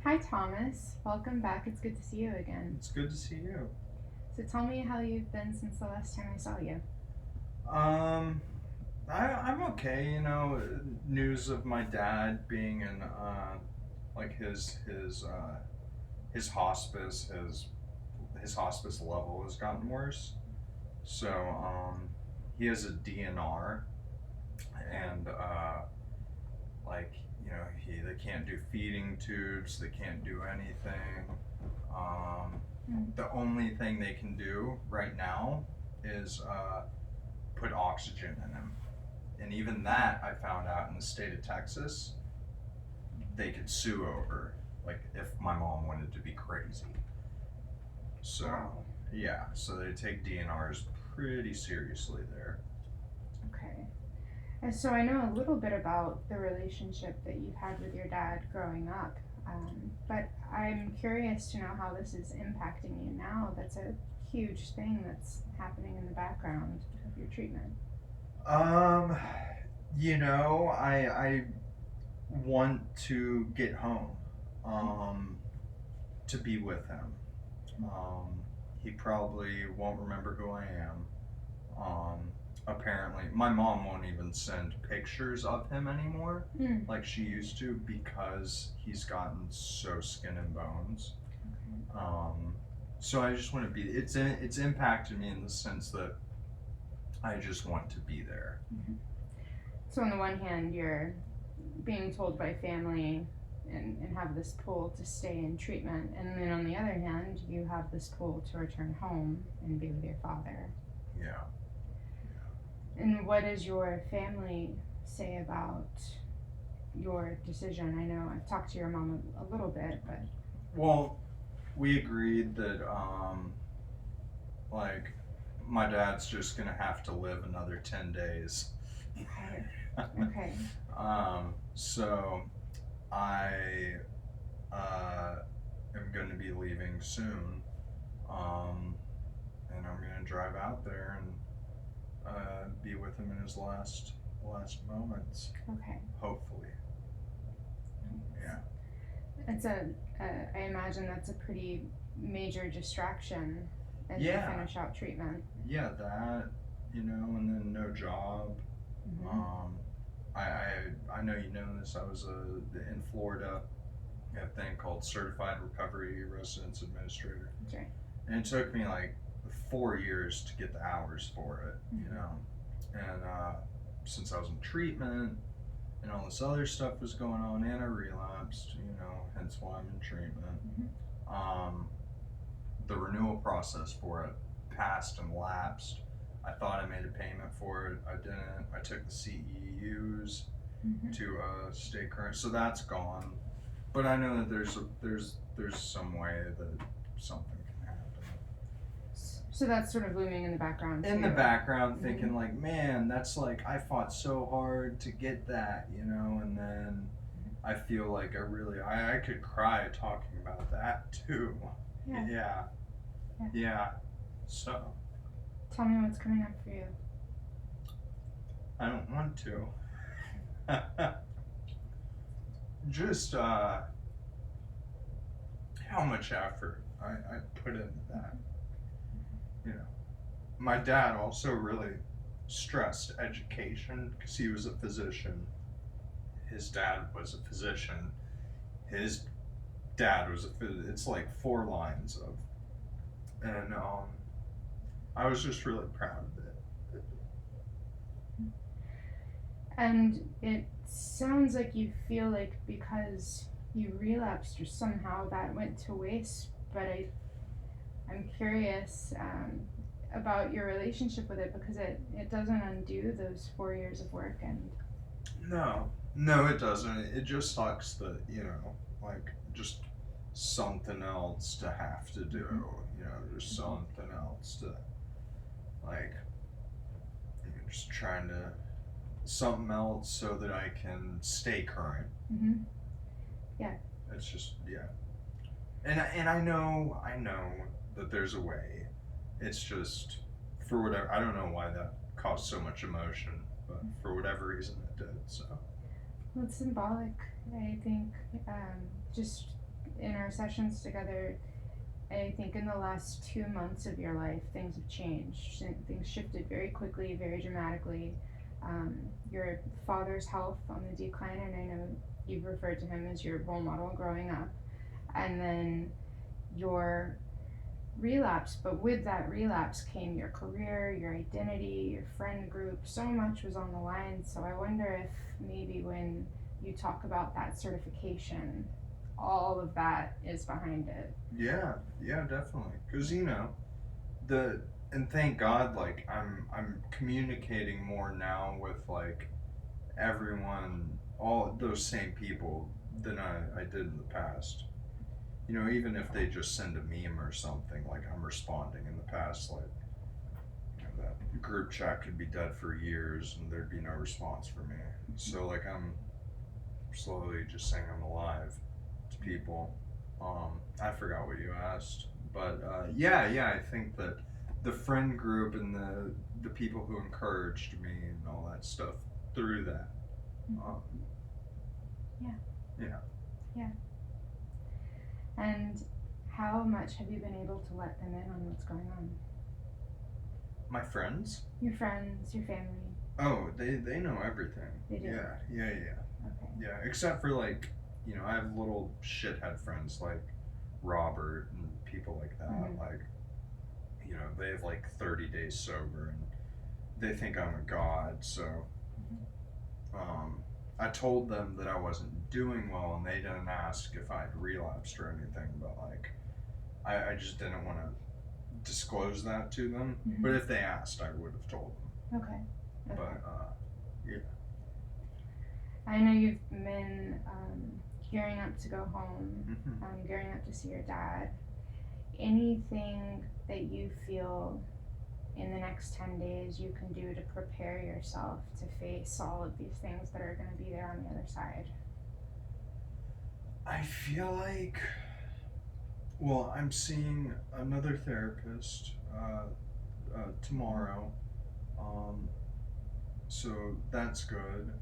Hi, Thomas. Welcome back. It's good to see you again. It's good to see you. So, tell me how you've been since the last time I saw you. Um, I'm okay. News of my dad being in like his hospice his hospice level has gotten worse. So he has a DNR and like they can't do feeding tubes. They can't do anything. Um, Mm. the only thing they can do right now is put oxygen in him. And even that, I found out in the state of Texas, they could sue over, like, if my mom wanted to be crazy. So, Wow. yeah, so they take DNRs pretty seriously there. Okay. And so, I know a little bit about the relationship that you had with your dad growing up, but I'm curious to know how this is impacting you now. That's a huge thing that's happening in the background of your treatment. Um, I want to get home, um, to be with him. Um, he probably won't remember who I am. Um, Apparently, my mom won't even send pictures of him anymore Mm. like she used to because he's gotten so skin and bones. Um, so I just want to be. It's impacted me in the sense that I just want to be there. Mhm. So, on the one hand, you're being told by family and have this pull to stay in treatment, and then on the other hand you have this pull to return home and be with your father. Yeah. And what does your family say about your decision? I know I've talked to your mom a little bit, but Well, we agreed that like my dad's just gonna have to live another 10 days. okay. Okay. So I uh, am going to be leaving soon, um, and I'm going to drive out there and be with him in his last moments. Okay. Hopefully, yeah, It's a I imagine that's a pretty major distraction as you yeah, finish out treatment. yeah. That and then no job. Mm-hmm. Um, I know you know this. I was in Florida, a thing called Certified Recovery Residence Administrator, That's right. and it took me like 4 years to get the hours for it, and since I was in treatment and all this other stuff was going on, and I relapsed, hence why I'm in treatment. Mm-hmm. Um, the renewal process for it passed and lapsed. I thought I made a payment for it. I didn't. I took the CEUs Mm-hmm. to stay current, so that's gone. But I know that there's some way that something can happen. So that's sort of looming in the background In the too. background, Mm-hmm. thinking like, man, that's like I fought so hard to get that, and then I feel like I could cry talking about that too. Yeah. Yeah, Yeah. yeah. So Tell me what's coming up for you. I don't want to. Just how much effort I put into that. You know, my dad also really stressed education because he was a physician. His dad was a physician. His dad was it's like 4 lines of, and I was just really proud of it. And it sounds like you feel like because you relapsed or somehow that went to waste, but I'm curious about your relationship with it because it doesn't undo those 4 years of work and No, it doesn't. It just sucks that like just something else to have to do. mm-hmm. Just something else to like. Just trying to something else so that I can stay current. Mm-hmm. Yeah. It's just yeah, and I know that there's a way. It's just for whatever I don't know why that caused so much emotion, but for whatever reason it did. So Well, it's symbolic. I think just in our sessions together, I think in the last 2 months of your life, things have changed. Things shifted very quickly, very dramatically. Your father's health on the decline, and I know you've referred to him as your role model growing up. And then your relapse, but with that relapse came your career, your identity, your friend group. So much was on the line. So I wonder if maybe when you talk about that certification, all of that is behind it. Yeah, yeah, definitely. Cause and thank God, like I'm communicating more now with like everyone, all those same people than I did in the past. Even if they just send a meme or something, like I'm responding. In the past, like that group chat could be dead for years and there'd be no response for me. So like I'm slowly just saying I'm alive to people. I forgot what you asked, but yeah, I think that the friend group and the people who encouraged me and all that stuff through that. Um, Yeah. Yeah. Yeah. And how much have you been able to let them in on what's going on? My friends? Your friends, your family. Oh, they know everything. They do. Yeah. Okay. Yeah, except for like, I have little shithead friends like Robert and people like that. Mhm. Like, they have like 30 days sober and they think I'm a god. So, I told them that I wasn't doing well and they didn't ask if I'd relapsed or anything. But like, I just didn't want to disclose that to them. Mhm. But if they asked, I would have told them. Okay. But yeah. I know you've been gearing up to go home, Mm-hmm. gearing up to see your dad. Anything that you feel in the next 10 days you can do to prepare yourself to face all of these things that are going to be there on the other side? I feel like, well, I'm seeing another therapist tomorrow, so that's good.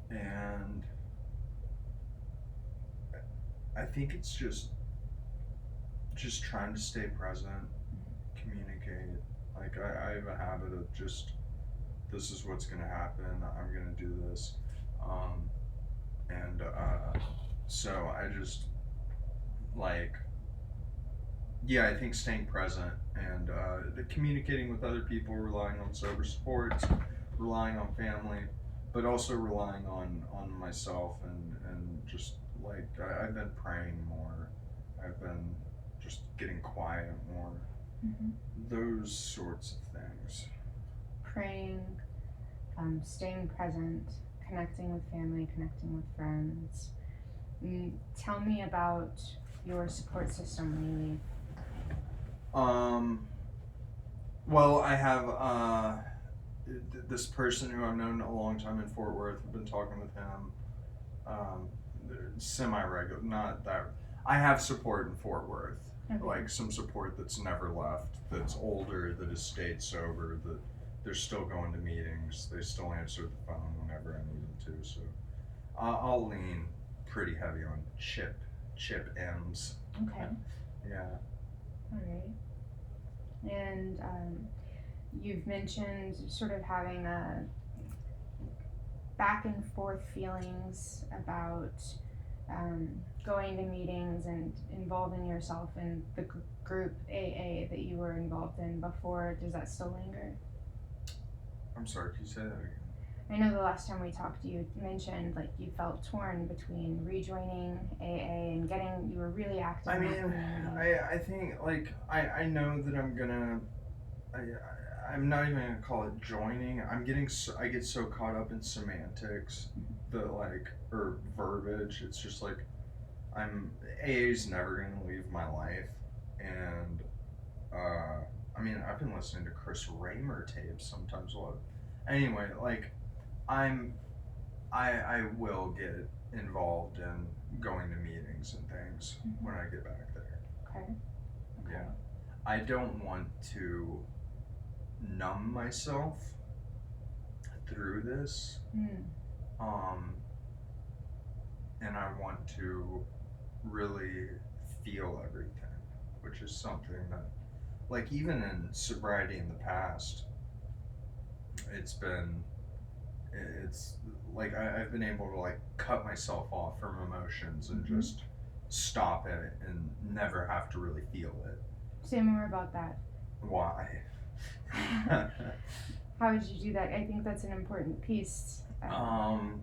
And I think it's just trying to stay present, communicate. Like I have a habit of just, this is what's gonna happen. I'm gonna do this, and so I just like, yeah, I think staying present and the communicating with other people, relying on sober supports, relying on family, but also relying on myself and just like I've been praying more. I've been just getting quiet more. Mm-hmm. Those sorts of things. Praying, staying present, connecting with family, connecting with friends. Tell me about your support system when you leave. Well, I have this person who I've known a long time in Fort Worth. I've been talking with him, um, semi-regular. Not that I have support in Fort Worth, Okay. like some support that's never left, that's older, that has stayed sober, that they're still going to meetings, they still answer the phone whenever I need them to. So I'll lean pretty heavy on Chip M's. Okay. Yeah. All right. And you've mentioned sort of having a back and forth feelings about going to meetings and involving yourself in the group AA that you were involved in before. Does that still linger? I'm sorry, can you say that again? I know the last time we talked, you mentioned like you felt torn between rejoining AA and you were really active. I in that mean, community. I think like I know that I'm not even gonna call it joining. I get so caught up in semantics, or verbiage. It's just like AA's never gonna leave my life, and I mean I've been listening to Chris Raymer tapes sometimes. Anyway, like I will get involved in going to meetings and things when I get back there. Okay. Yeah. I don't want to numb myself through this. and I want to really feel everything, which is something that, like, even in sobriety in the past, it's been, it's like I've been able to like cut myself off from emotions and Mm-hmm. just stop it and never have to really feel it. Say more about that. Why? How did you do that? I think that's an important piece. um,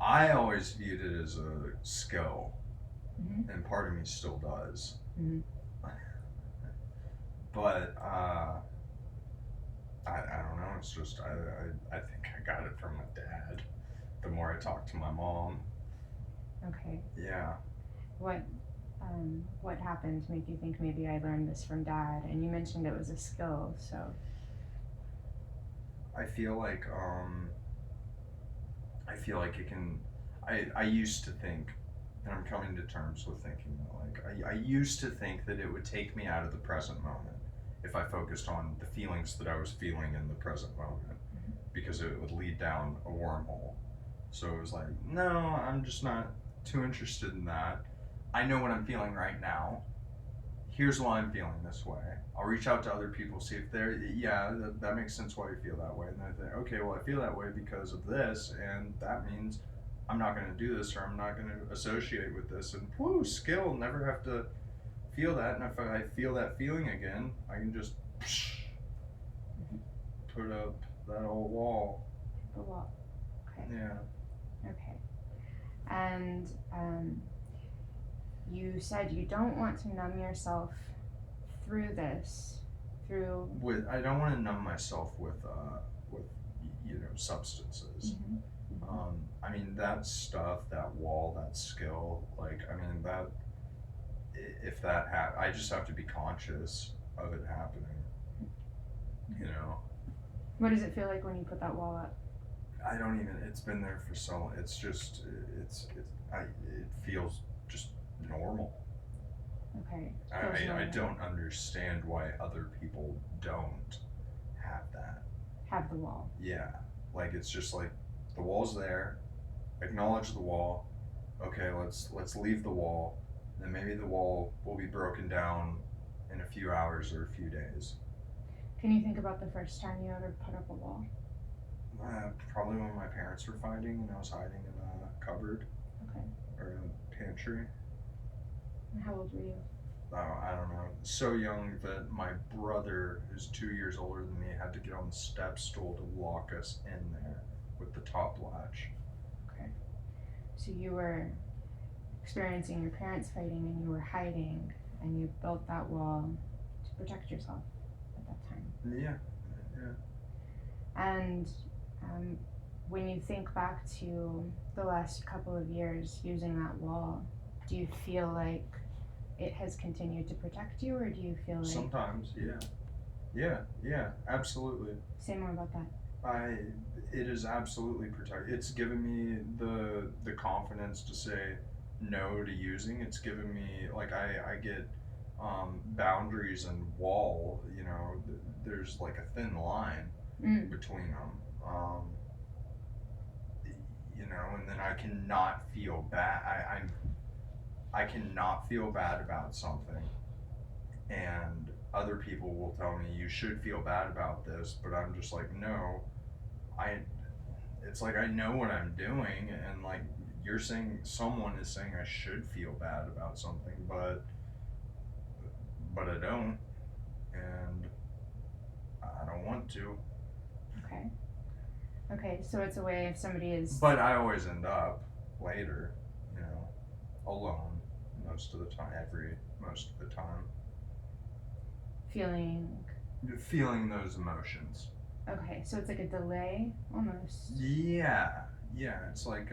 I always viewed it as a skill, Mm-hmm. and part of me still does. Mm-hmm. But I don't know. It's just I think I got it from my dad. The more I talk to my mom, Okay. yeah, What what happened to make you think maybe I learned this from dad? And you mentioned it was a skill, so. I feel like I feel like it can. I used to think, and I'm coming to terms with thinking that like I used to think that it would take me out of the present moment if I focused on the feelings that I was feeling in the present moment, because it would lead down a wormhole. So it was like, no, I'm just not too interested in that. I know what I'm feeling right now. Here's why I'm feeling this way. I'll reach out to other people, see if they're, yeah, that makes sense why you feel that way. And I think, okay, well, I feel that way because of this, and that means I'm not going to do this or I'm not going to associate with this. And whoo, skill, never have to feel that. And if I feel that feeling again, I can just put up that old wall. The wall. Okay. Yeah. Okay. And you said you don't want to numb yourself through this, through. I don't want to numb myself with substances. Mm-hmm. I mean that stuff, that wall, that skill. Like I mean that if that I just have to be conscious of it happening. You know, What does it feel like when you put that wall up? I don't even. It's been there for so long. It's just it feels just normal. Okay. Feels I normal. don't understand why other people don't have that. Have the wall. Yeah, like it's just like the wall's there. Acknowledge the wall. Okay, let's leave the wall. Then maybe the wall will be broken down in a few hours or a few days. Can you think about the first time you ever put up a wall? Probably when my parents were fighting and I was hiding in a cupboard Okay. or a pantry. And how old were you? I don't know. So young that my brother, who's 2 years older than me, had to get on the step stool to lock us in there with the top latch. Okay. So you were experiencing your parents fighting and you were hiding and you built that wall to protect yourself at that time. Yeah, yeah. And when you think back to the last couple of years using that wall, do you feel like it has continued to protect you, or do you feel like. Sometimes, yeah, absolutely. Say more about that. It is absolutely protect. It's given me the confidence to say no to using. It's given me like I get boundaries and wall. There's like a thin line Mm. between them. And then I cannot feel bad. I cannot feel bad about something, and other people will tell me you should feel bad about this, but I'm just like no, I it's like I know what I'm doing, and like you're saying someone is saying I should feel bad about something, but I don't, and I don't want to. Okay. Okay, so it's a way if somebody is. But I always end up later, alone most of the time, most of the time, Feeling. those emotions. Okay, so it's like a delay almost. Yeah, it's like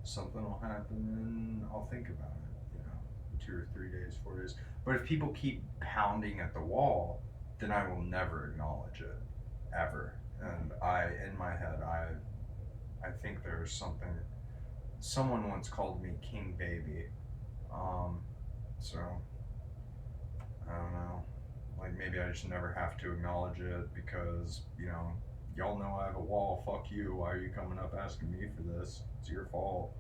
something will happen and I'll think about it, 2 or 3 days, 4 days. But if people keep pounding at the wall, then I will never acknowledge it, ever. And in my head, I think there's something. Someone once called me King Baby, so I don't know. Like maybe I just never have to acknowledge it because y'all know I have a wall. Fuck you. Why are you coming up asking me for this? It's your fault.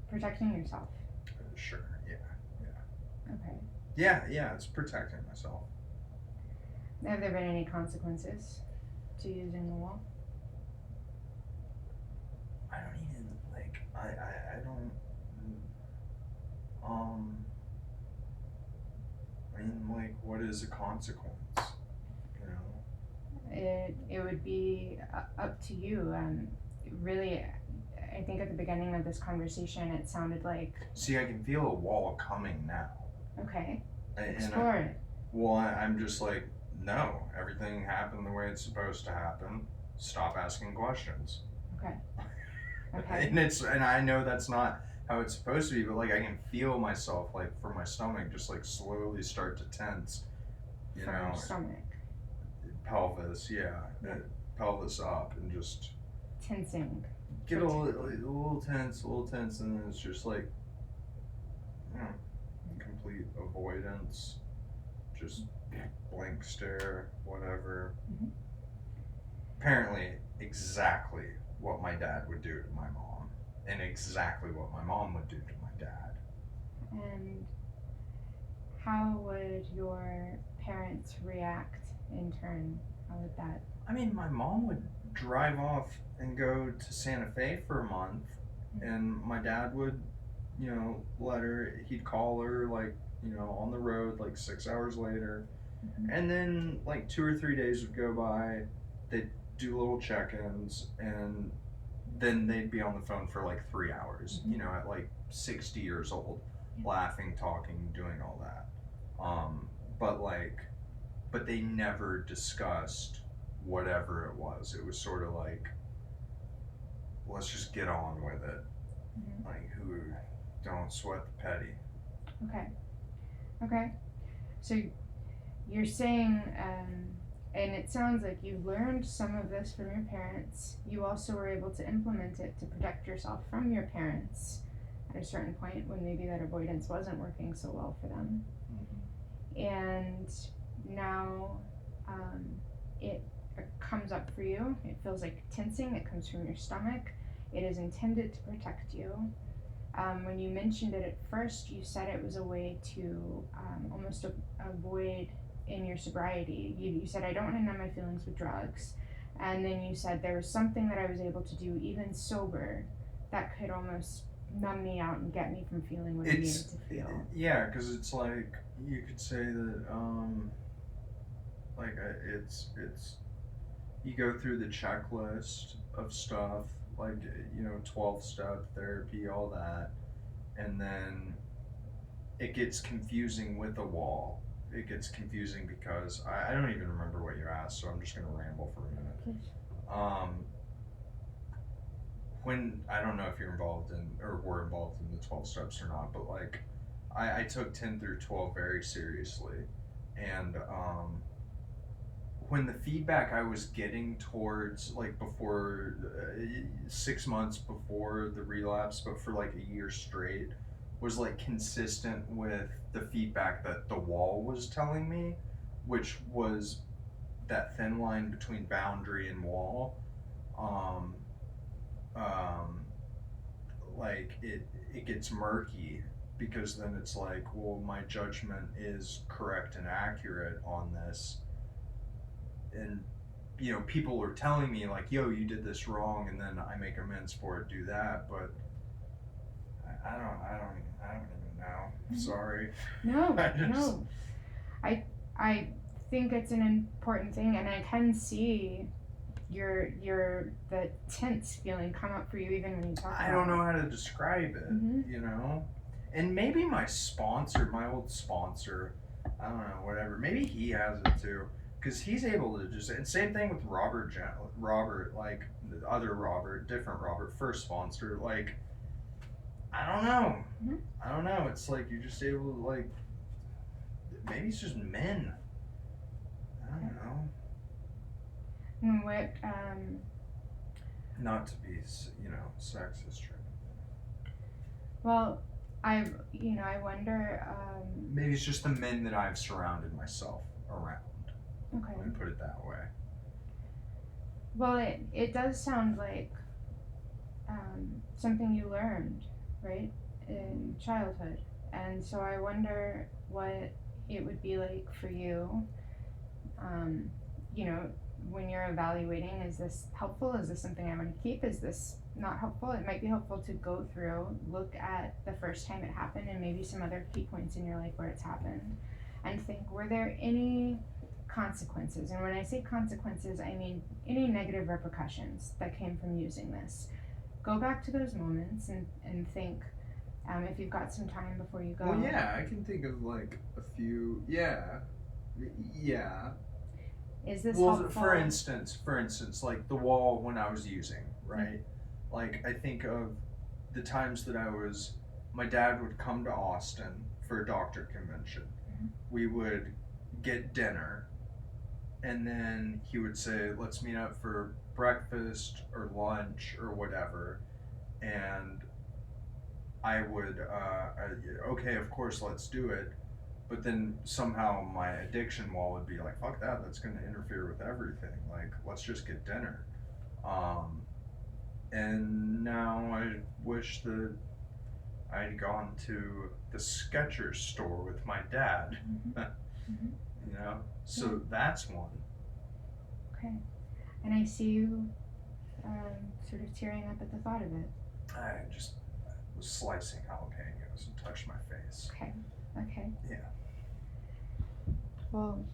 Protecting yourself. Sure, Okay. yeah, it's protecting myself. Have there been any consequences to using the wall? I don't even, like, I don't, I mean, like, what is a consequence, you know? It would be up to you. Really, I think at the beginning of this conversation, it sounded like, See, I can feel a wall coming now. okay, And explore it. I'm just like, no, everything happened the way it's supposed to happen. Stop asking questions. Okay. Okay. And I know that's not how it's supposed to be, but like I can feel myself, like, from my stomach just like slowly start to tense. You From know, your stomach. pelvis, yeah, Yeah. pelvis up, and just Tensing. get a little tense, and then it's just like, you know, complete avoidance, just blank stare, whatever. Mhm. Apparently, exactly what my dad would do to my mom, and exactly what my mom would do to my dad. And how would your parents react in turn? How would that? I mean, my mom would drive off and go to Santa Fe for a month, and my dad would, let her, he'd call her, like, on the road, like 6 hours later. Mhm. And then, like, 2 or 3 days would go by, they'd do little check ins, and then they'd be on the phone for like 3 hours, at like 60 years old, laughing, talking, doing all that. But like, but they never discussed whatever it was. It was sort of like, let's just get on with it. Mhm. Like, who, don't sweat the petty. Okay. Okay. So you're saying, and it sounds like you learned some of this from your parents. You also were able to implement it to protect yourself from your parents at a certain point when maybe that avoidance wasn't working so well for them. And now it comes up for you. It feels like tensing. It comes from your stomach. It is intended to protect you. When you mentioned it at first, you said it was a way to almost avoid in your sobriety. You said, I don't want to numb my feelings with drugs. And then you said there was something that I was able to do even sober that could almost numb me out and get me from feeling what I needed to feel. Yeah, because it's like, you could say that, like, it's, you go through the checklist of stuff, like, 12-step therapy, all that, and then it gets confusing with the wall. It gets confusing because I don't even remember what you asked, so I'm just gonna ramble for a minute. Please. When, I don't know if you're involved in, or were involved in the 12 steps or not, but like, I took 10 through 12 very seriously, and when the feedback I was getting towards, like, before 6 months before the relapse, but for like a year straight, was like consistent with the feedback that the wall was telling me, which was that thin line between boundary and wall. Um, like, it gets murky, because then it's like, well, my judgment is correct and accurate on this, and people are telling me like, yo, you did this wrong, and then I make amends for it, do that, but I don't even know. Sorry. No, I just, no. I think it's an important thing, and I can see the tense feeling come up for you even when you talk about it. I don't know how to describe it, Mhm. And maybe my sponsor, my old sponsor, I don't know, whatever, maybe he has it too, because he's able to just, and same thing with Robert, like, the other Robert, different Robert, first sponsor, like, I don't know. Mhm. I don't know. It's like you're just able to, like, maybe it's just men. I don't know. And what Not to be, sexist or anything. well, I wonder. Maybe it's just the men that I've surrounded myself around. Okay. Let me put it that way. Well, it does sound like something you learned, right, in childhood. And so I wonder what it would be like for you, um, you know, when you're evaluating, is this helpful? Is this something I want to keep? Is this not helpful? It might be helpful to go through, look at the first time it happened and maybe some other key points in your life where it's happened and think, were there any consequences? And when I say consequences, I mean any negative repercussions that came from using this. Go back to those moments and think, if you've got some time before you go. Well, yeah, I can think of like a few. Yeah, yeah. Is this Well, helpful? for instance, like the wall when I was using, right? Like I think of the times that my dad would come to Austin for a doctor convention. We would get dinner, and then he would say, "Let's meet up for breakfast or lunch or whatever," and I would, okay, of course, let's do it. But then somehow my addiction wall would be like, fuck that, that's going to interfere with everything. Like, let's just get dinner. Um, and now I wish that I'd gone to the Skechers store with my dad. You know? So that's one. Okay. And I see you sort of tearing up at the thought of it. I just was slicing jalapenos and touched my face. Okay. Okay. Yeah. Well,